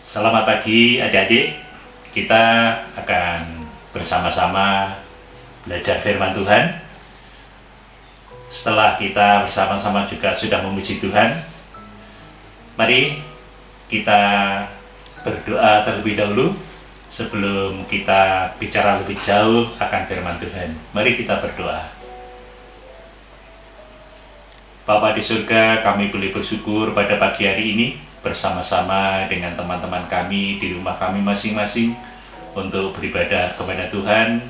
Selamat pagi adik-adik. Kita akan bersama-sama belajar firman Tuhan. Setelah kita bersama-sama juga sudah memuji Tuhan, mari kita berdoa terlebih dahulu sebelum kita bicara lebih jauh akan firman Tuhan. Mari kita berdoa. Bapa di surga, kami boleh bersyukur pada pagi hari ini bersama-sama dengan teman-teman kami di rumah kami masing-masing untuk beribadah kepada Tuhan.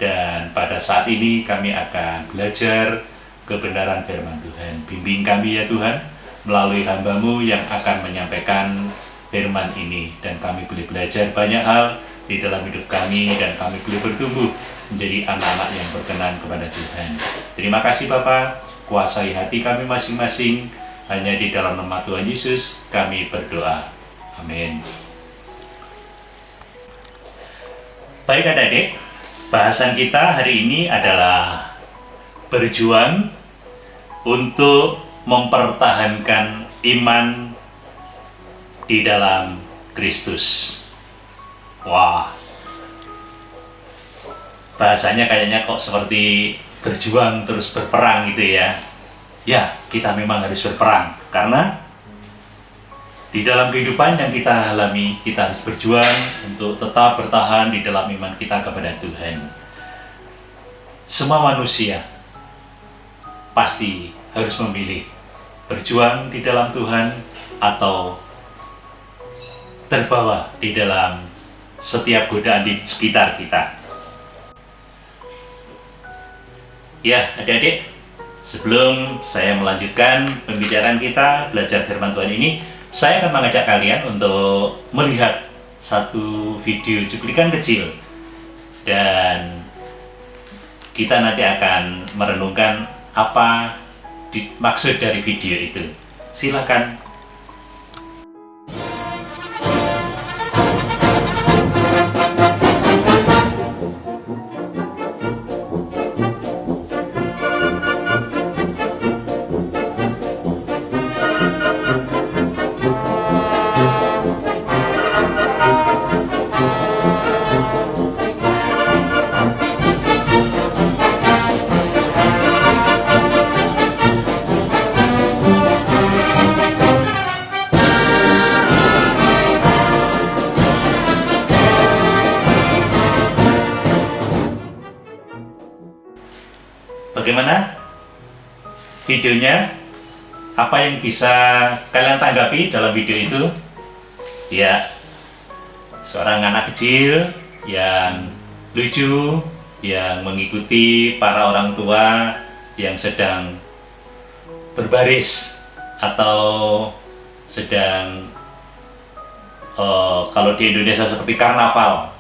Dan pada saat ini kami akan belajar kebenaran firman Tuhan. Bimbing kami ya Tuhan melalui hamba-Mu yang akan menyampaikan firman ini, dan kami boleh belajar banyak hal di dalam hidup kami, dan kami boleh bertumbuh menjadi anak-anak yang berkenan kepada Tuhan. Terima kasih Bapa, kuasai hati kami masing-masing. Hanya di dalam nama Tuhan Yesus kami berdoa. Amin. Baik adik-adik, bahasan kita hari ini adalah berjuang untuk mempertahankan iman di dalam Kristus. Wah, bahasanya kayaknya kok seperti berjuang terus berperang gitu ya. Ya, kita memang harus berperang karena di dalam kehidupan yang kita alami, kita harus berjuang untuk tetap bertahan di dalam iman kita kepada Tuhan. Semua manusia pasti harus memilih berjuang di dalam Tuhan atau terbawa di dalam setiap godaan di sekitar kita. Ya, adik-adik, sebelum saya melanjutkan pembicaraan kita belajar firman Tuhan ini, saya akan mengajak kalian untuk melihat satu video cuplikan kecil, dan kita nanti akan merenungkan apa maksud dari video itu. Silakan. Bagaimana videonya? Apa yang bisa kalian tanggapi dalam video itu? Ya, seorang anak kecil yang lucu, yang mengikuti para orang tua yang sedang berbaris atau sedang kalau di Indonesia seperti karnaval.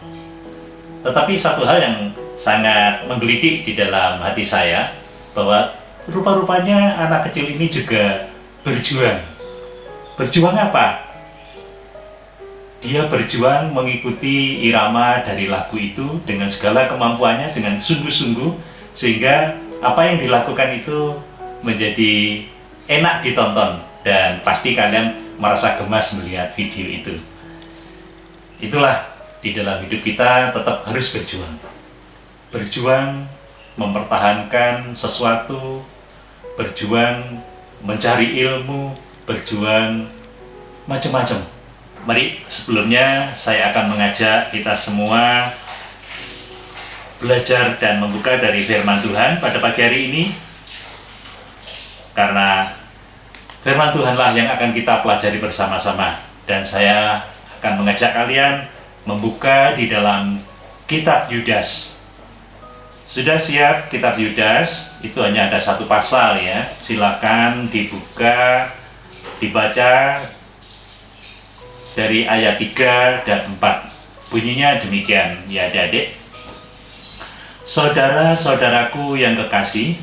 Tetapi satu hal yang sangat menggelitik di dalam hati saya, bahwa rupa-rupanya anak kecil ini juga berjuang. Berjuang apa? Dia berjuang mengikuti irama dari lagu itu dengan segala kemampuannya, dengan sungguh-sungguh, sehingga apa yang dilakukan itu menjadi enak ditonton, dan pasti kalian merasa gemas melihat video itu. Itulah, di dalam hidup kita tetap harus berjuang. Berjuang mempertahankan sesuatu, berjuang mencari ilmu, berjuang macam-macam. Mari sebelumnya saya akan mengajak kita semua belajar dan membuka dari firman Tuhan pada pagi hari ini, karena firman Tuhanlah yang akan kita pelajari bersama-sama. Dan saya akan mengajak kalian membuka di dalam kitab Yudas. Sudah siap kitab Yudas? Itu hanya ada satu pasal ya. Silakan dibuka, dibaca dari ayat 3 dan 4. Bunyinya demikian ya adik-adik. Saudara-saudaraku yang kekasih,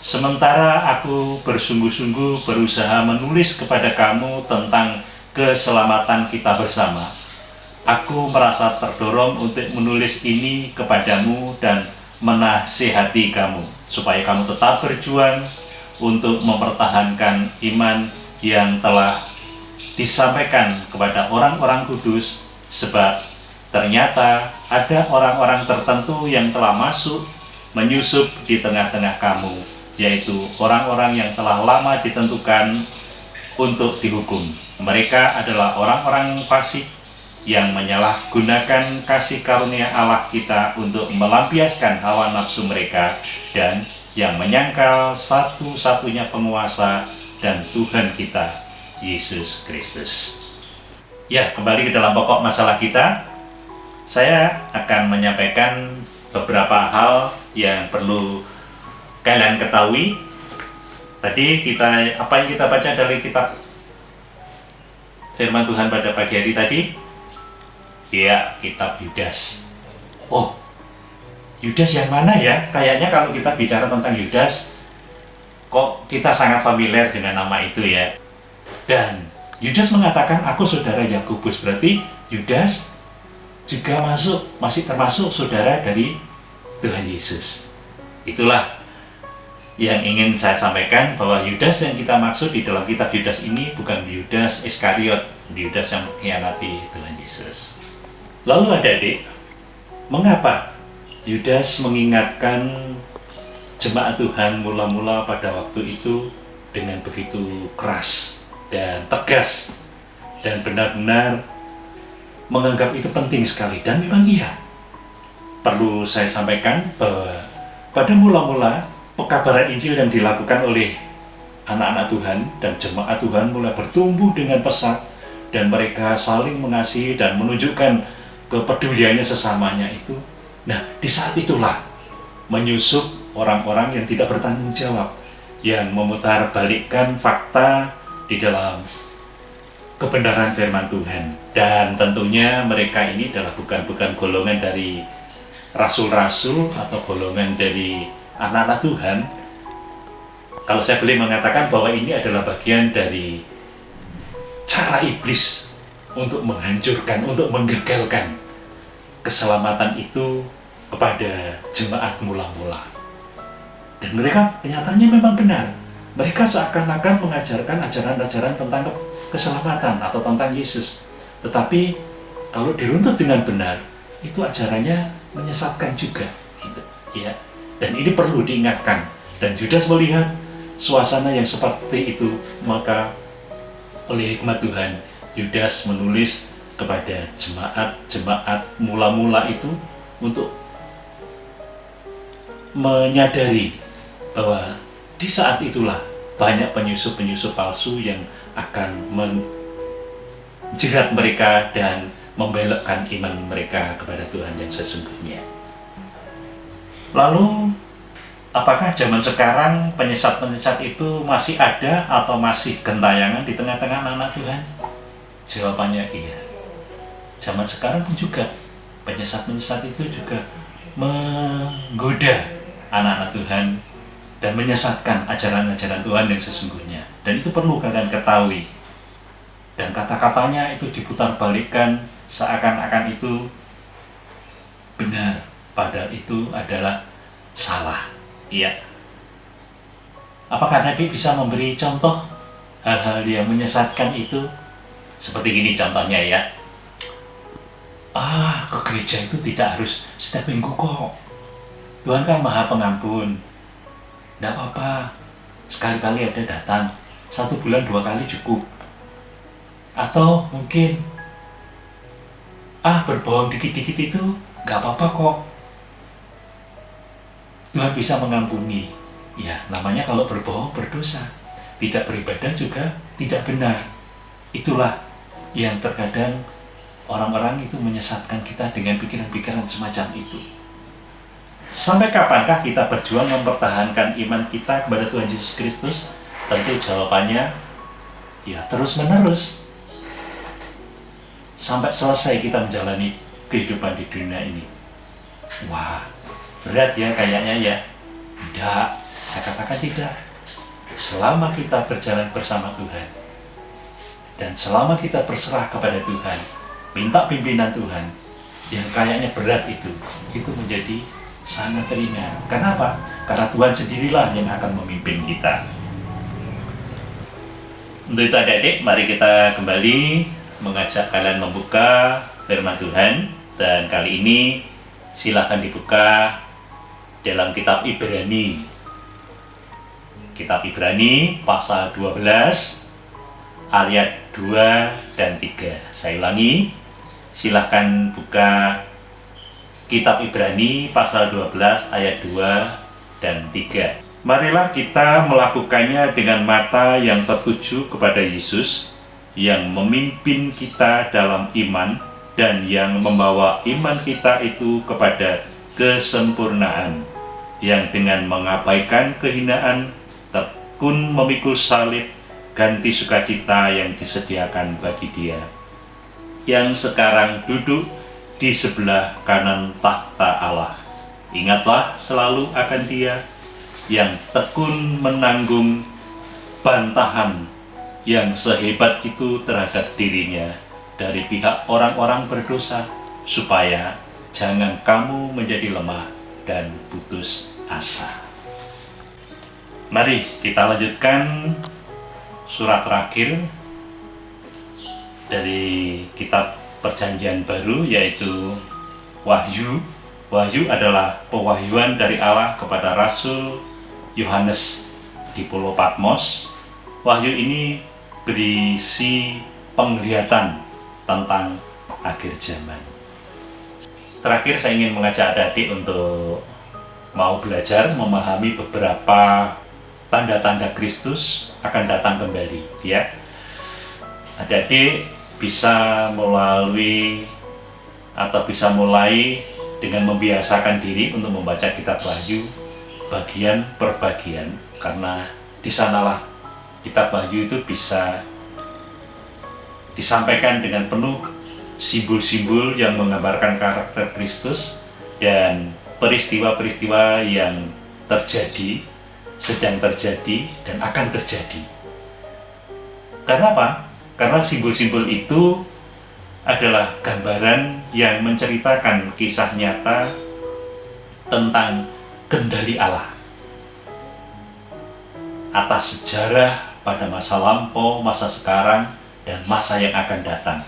sementara aku bersungguh-sungguh berusaha menulis kepada kamu tentang keselamatan kita bersama, aku merasa terdorong untuk menulis ini kepadamu dan menasihati kamu, supaya kamu tetap berjuang untuk mempertahankan iman yang telah disampaikan kepada orang-orang kudus, sebab ternyata ada orang-orang tertentu yang telah masuk menyusup di tengah-tengah kamu, yaitu orang-orang yang telah lama ditentukan untuk dihukum. Mereka adalah orang-orang fasik yang menyalahgunakan kasih karunia Allah kita untuk melampiaskan hawa nafsu mereka, dan yang menyangkal satu-satunya penguasa dan Tuhan kita, Yesus Kristus. Ya, kembali ke dalam pokok masalah kita. Saya akan menyampaikan beberapa hal yang perlu kalian ketahui. Tadi apa yang kita baca dari kitab firman Tuhan pada pagi hari tadi? Ya, kitab Yudas. Oh, Yudas yang mana ya? Kayaknya kalau kita bicara tentang Yudas, kok kita sangat familiar dengan nama itu ya. Dan Yudas mengatakan, aku saudara Yakobus. Berarti Yudas juga masih termasuk saudara dari Tuhan Yesus. Itulah yang ingin saya sampaikan, bahwa Yudas yang kita maksud di dalam kitab Yudas ini bukan Yudas Iskariot, Yudas yang mengkhianati Tuhan Yesus. Lalu adik-adik, mengapa Yudas mengingatkan jemaat Tuhan mula-mula pada waktu itu dengan begitu keras dan tegas, dan benar-benar menganggap itu penting sekali? Dan memang iya, perlu saya sampaikan bahwa pada mula-mula pekabaran Injil yang dilakukan oleh anak-anak Tuhan dan jemaat Tuhan mulai bertumbuh dengan pesat, dan mereka saling mengasihi dan menunjukkan kepeduliannya sesamanya itu. Nah, di saat itulah menyusup orang-orang yang tidak bertanggung jawab, yang memutarbalikkan fakta di dalam kebenaran firman Tuhan. Dan tentunya mereka ini adalah bukan golongan dari rasul-rasul atau golongan dari anak-anak Tuhan. Kalau saya boleh mengatakan bahwa ini adalah bagian dari cara iblis untuk menghancurkan, untuk menggagalkan keselamatan itu kepada jemaat mula-mula. Dan mereka kenyataannya memang benar. Mereka seakan-akan mengajarkan ajaran-ajaran tentang keselamatan atau tentang Yesus. Tetapi kalau diruntut dengan benar, itu ajarannya menyesatkan juga. Gitu, ya. Dan ini perlu diingatkan. Dan Yudas melihat suasana yang seperti itu, maka oleh hikmat Tuhan, Yudas menulis kepada jemaat mula-mula itu untuk menyadari bahwa di saat itulah banyak penyusup-penyusup palsu yang akan menjerat mereka dan membelokkan iman mereka kepada Tuhan yang sesungguhnya. Lalu, apakah zaman sekarang penyesat-penyesat itu masih ada atau masih gentayangan di tengah-tengah anak-anak Tuhan? Jawabannya iya. Zaman sekarang pun juga penyesat-penyesat itu juga menggoda anak-anak Tuhan dan menyesatkan ajaran-ajaran Tuhan yang sesungguhnya. Dan itu perlu kalian ketahui. Dan kata-katanya itu diputarbalikkan seakan-akan itu benar, padahal itu adalah salah. Iya. Apakah adik bisa memberi contoh hal-hal yang menyesatkan itu? Seperti gini contohnya ya. Ke gereja itu tidak harus setiap minggu kok. Tuhan kan Maha Pengampun. Tidak apa-apa, sekali-kali ada datang, 1 bulan 2 kali cukup. Atau mungkin berbohong dikit-dikit itu nggak apa-apa kok, Tuhan bisa mengampuni. Ya, namanya kalau berbohong berdosa, tidak beribadah juga tidak benar. Itulah yang terkadang orang-orang itu menyesatkan kita dengan pikiran-pikiran semacam itu. Sampai kapankah kita berjuang mempertahankan iman kita kepada Tuhan Yesus Kristus? Tentu jawabannya ya terus-menerus. Sampai selesai kita menjalani kehidupan di dunia ini. Wah, berat ya kayaknya ya. Tidak, saya katakan tidak. Selama kita berjalan bersama Tuhan, dan selama kita berserah kepada Tuhan, minta pimpinan Tuhan, yang kayaknya berat itu menjadi sangat ringan. Kenapa? Karena Tuhan sendirilah yang akan memimpin kita. Untuk itu adik-adik, mari kita kembali mengajak kalian membuka firman Tuhan. Dan kali ini silahkan dibuka dalam kitab Ibrani. Kitab Ibrani pasal 12 ayat 2 dan 3. Saya ulangi, silahkan buka kitab Ibrani pasal 12 ayat 2 dan 3. Marilah kita melakukannya dengan mata yang tertuju kepada Yesus, yang memimpin kita dalam iman dan yang membawa iman kita itu kepada kesempurnaan, yang dengan mengabaikan kehinaan tekun memikul salib, ganti sukacita yang disediakan bagi Dia, yang sekarang duduk di sebelah kanan takhta Allah. Ingatlah selalu akan Dia yang tekun menanggung bantahan yang sehebat itu terhadap dirinya dari pihak orang-orang berdosa, supaya jangan kamu menjadi lemah dan putus asa. Mari kita lanjutkan surat terakhir dari kitab Perjanjian Baru, yaitu Wahyu. Wahyu adalah pewahyuan dari Allah kepada Rasul Yohanes di Pulau Patmos. Wahyu ini berisi penglihatan tentang akhir zaman. Terakhir, saya ingin mengajak adik-adik untuk mau belajar memahami beberapa tanda-tanda Kristus akan datang kembali, ya. Adik-adik bisa mulai dengan membiasakan diri untuk membaca kitab Wahyu bagian per bagian, karena di sanalah kitab Wahyu itu bisa disampaikan dengan penuh simbol-simbol yang menggambarkan karakter Kristus dan peristiwa-peristiwa yang terjadi, sedang terjadi, dan akan terjadi. Karena apa? Karena simbol-simbol itu adalah gambaran yang menceritakan kisah nyata tentang kendali Allah atas sejarah pada masa lampau, masa sekarang, dan masa yang akan datang.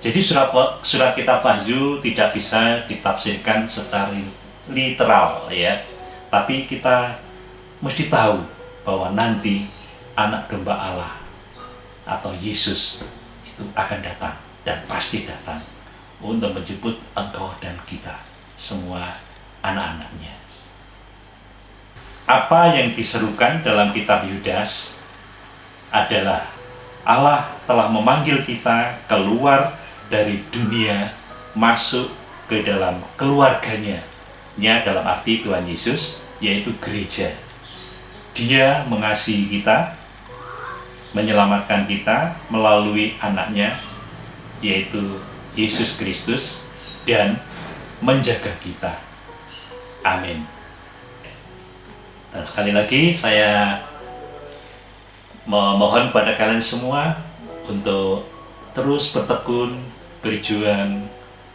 Jadi surat kitab Wahyu tidak bisa ditafsirkan secara literal, ya. Tapi kita mesti tahu bahwa nanti anak domba Allah atau Yesus itu akan datang dan pasti datang untuk menjemput engkau dan kita semua anak-anaknya. Apa yang diserukan dalam kitab Yudas adalah Allah telah memanggil kita keluar dari dunia masuk ke dalam keluarganya, dalam arti Tuhan Yesus, yaitu gereja. Dia mengasihi kita, menyelamatkan kita melalui anaknya, yaitu Yesus Kristus, dan menjaga kita. Amin. Dan sekali lagi saya memohon kepada kalian semua untuk terus bertekun, berjuang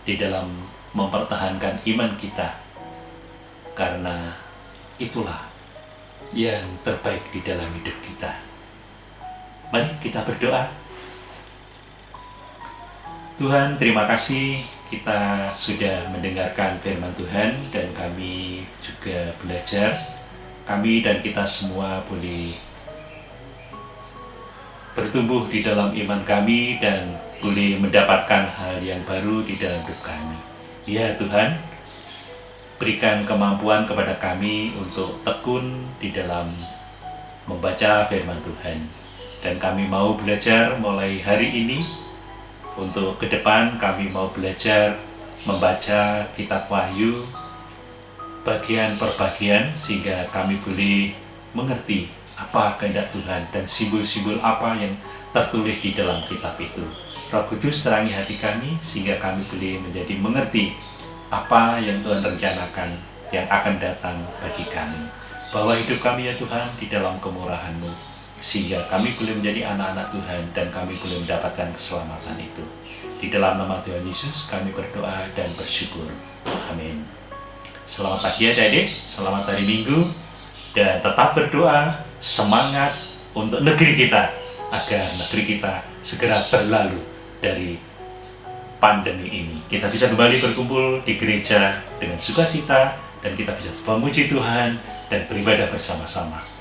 di dalam mempertahankan iman kita, karena itulah yang terbaik di dalam hidup kita. Mari kita berdoa. Tuhan, terima kasih kita sudah mendengarkan firman Tuhan dan kami juga belajar. Kami dan kita semua boleh bertumbuh di dalam iman kami dan boleh mendapatkan hal yang baru di dalam hidup kami. Ya Tuhan, berikan kemampuan kepada kami untuk tekun di dalam membaca firman Tuhan. Dan kami mau belajar mulai hari ini, untuk ke depan kami mau belajar membaca kitab Wahyu bagian per bagian, sehingga kami boleh mengerti apa kehendak Tuhan dan simbol-simbol apa yang tertulis di dalam kitab itu. Roh Kudus terangi hati kami sehingga kami boleh menjadi mengerti apa yang Tuhan rencanakan yang akan datang bagi kami. Bawa hidup kami ya Tuhan di dalam kemurahan-Mu, sehingga kami boleh menjadi anak-anak Tuhan dan kami boleh mendapatkan keselamatan itu. Di dalam nama Tuhan Yesus kami berdoa dan bersyukur. Amin. Selamat pagi adik-adik, selamat hari Minggu, dan tetap berdoa, semangat untuk negeri kita, agar negeri kita segera berlalu dari pandemi ini. Kita bisa kembali berkumpul di gereja dengan sukacita dan kita bisa memuji Tuhan dan beribadah bersama-sama.